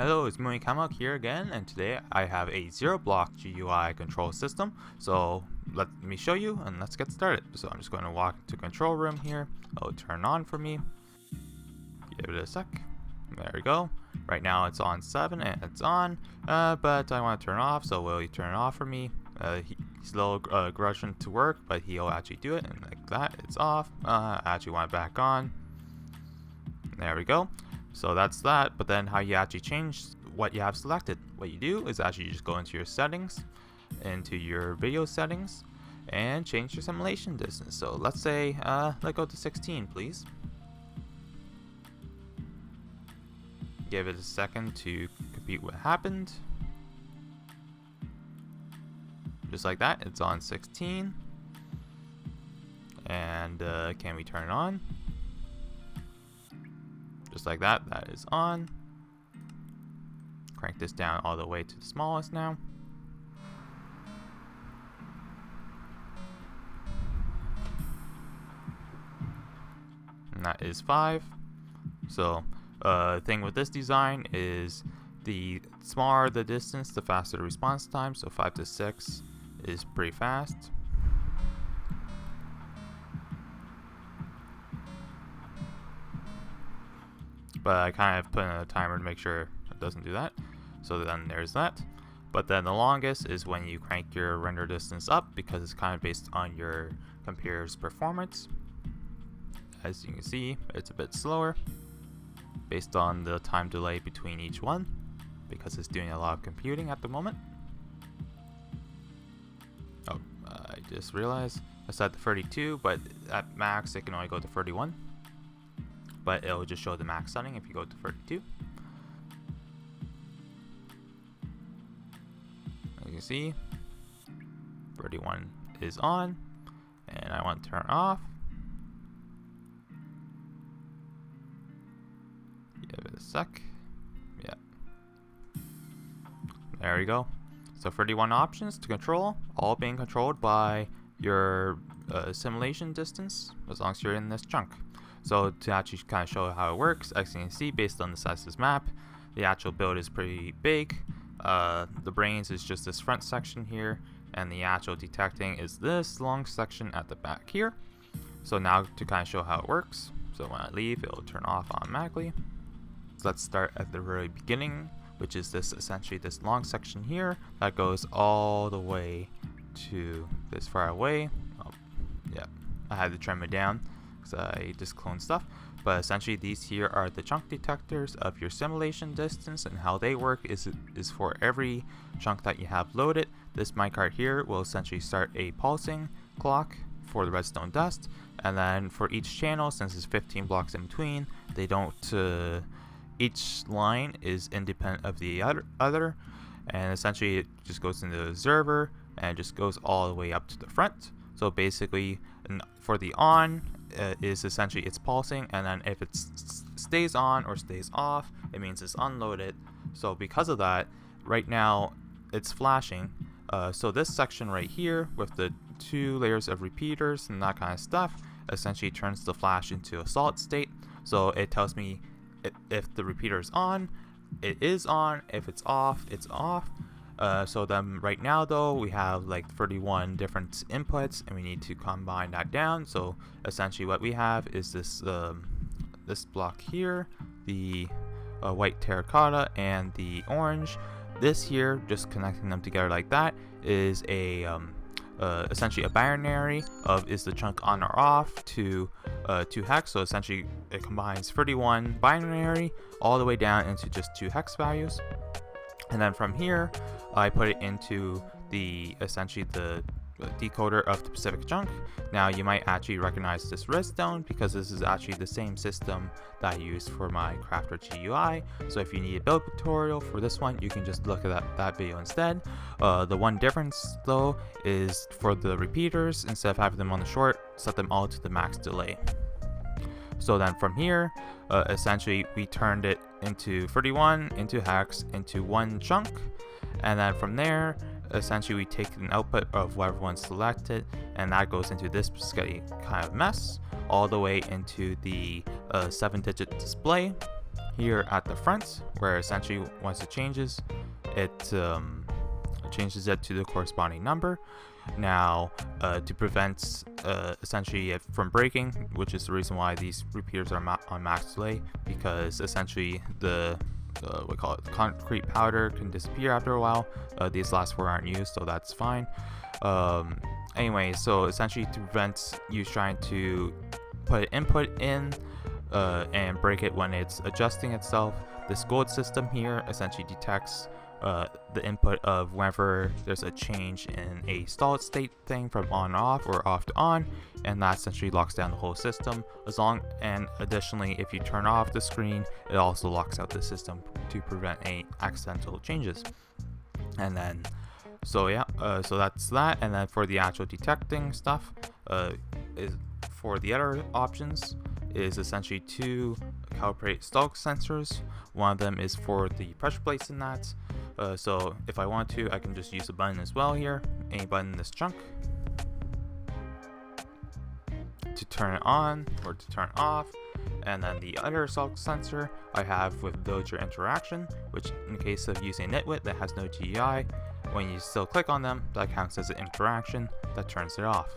Hello, it's Kamok here again, and today I have a 0-block GUI control system. So let me show you and let's get started. So I'm just going to walk to control room here. It'll turn on for me. Give it a sec. There we go. Right now it's on 7 and it's on, but I want to turn it off, so will you turn it off for me? He's a little grushing to work, but he'll actually do it, and like that, it's off. I actually want it back on. There we go. So that's that, but then how you actually change what you have selected. What you do is actually just go into your settings, into your video settings, and change your simulation distance. So let's say, let's go to 16, please. Give it a second to compute what happened. Just like that, it's on 16. And can we turn it on? Just like that, that is on. Crank this down all the way to the smallest now. And that is 5. So, the thing with this design is the smaller the distance, the faster the response time. So 5 to 6 is pretty fast. But I kind of put in a timer to make sure it doesn't do that. So then there's that. But then the longest is when you crank your render distance up, because it's kind of based on your computer's performance. As you can see, it's a bit slower based on the time delay between each one, because it's doing a lot of computing at the moment. Oh, I just realized I set the 32, but at max it can only go to 31. But it'll just show the max setting if you go to 32. As you can see, 31 is on, and I want to turn off. Give it a sec. Yeah. There we go. So 31 options to control, all being controlled by your simulation distance, as long as you're in this chunk. So to actually kind of show how it works, as you can see, based on the size of this map, the actual build is pretty big. The brains is just this front section here, and the actual detecting is this long section at the back here. So now to kind of show how it works, so when I leave, it'll turn off automatically. So let's start at the very beginning, which is this essentially this long section here that goes all the way to this far away. Oh, yeah, I had to trim it down. I just clone stuff, but essentially these here are the chunk detectors of your simulation distance, and how they work is for every chunk that you have loaded, this minecart here will essentially start a pulsing clock for the redstone dust, and then for each channel, since it's 15 blocks in between, they don't each line is independent of the other, and essentially it just goes into the observer and just goes all the way up to the front. So basically for the on is essentially it's pulsing, and then if it stays on or stays off, it means it's unloaded. So because of that, right now it's flashing. So this section right here with the 2 layers of repeaters and that kind of stuff essentially turns the flash into a solid state. So it tells me if the repeater is on, it is on. If it's off, it's off. So then right now though, we have like 31 different inputs, and we need to combine that down. So essentially what we have is this this block here, the white terracotta and the orange. This here, just connecting them together like that, is a essentially a binary of is the chunk on or off to 2 hex. So essentially it combines 31 binary all the way down into just 2 hex values. And then from here, I put it into the essentially the decoder of the specific chunk. Now you might actually recognize this Redstone, because this is actually the same system that I used for my crafter GUI. So if you need a build tutorial for this one, you can just look at that video instead. The one difference though is for the repeaters, instead of having them on the short, set them all to the max delay. So then from here, essentially we turned it into 31, into hex, into 1 chunk, and then from there, essentially we take an output of whatever one selected, and that goes into this kind of mess, all the way into the 7-digit display here at the front, where essentially once it changes, it changes it to the corresponding number. Now, to prevent essentially it from breaking, which is the reason why these repeaters are on max delay, because essentially the we call it concrete powder can disappear after a while. These last 4 aren't used, so that's fine. Anyway, so essentially to prevent you trying to put input in and break it when it's adjusting itself, this gold system here essentially detects the input of whenever there's a change in a solid state thing from on off or off to on, and that essentially locks down the whole system. And additionally, if you turn off the screen, it also locks out the system to prevent any accidental changes. And then so that's that. And then for the actual detecting stuff, is for the other options is essentially 2 calibrate stalk sensors. One of them is for the pressure plates in that. So if I want to, I can just use a button as well here, any button in this chunk, to turn it on or to turn it off. And then the other stalk sensor I have with villager interaction, which in case of using nitwit that has no GUI, when you still click on them, that counts as an interaction that turns it off.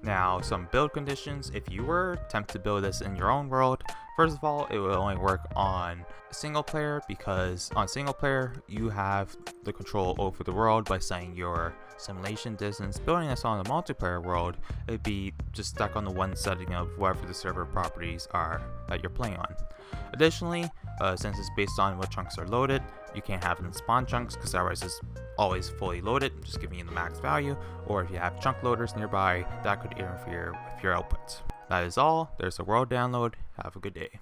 Now, some build conditions. If you were tempted to build this in your own world, first of all, it will only work on single player, because on single player you have the control over the world by setting your simulation distance. Building this on a multiplayer world, it'd be just stuck on the one setting of whatever the server properties are that you're playing on. Additionally, since it's based on what chunks are loaded, you can't have it in spawn chunks, because otherwise it's always fully loaded, just giving you the max value. Or if you have chunk loaders nearby, that could interfere with your output. That is all. There's a world download. Have a good day.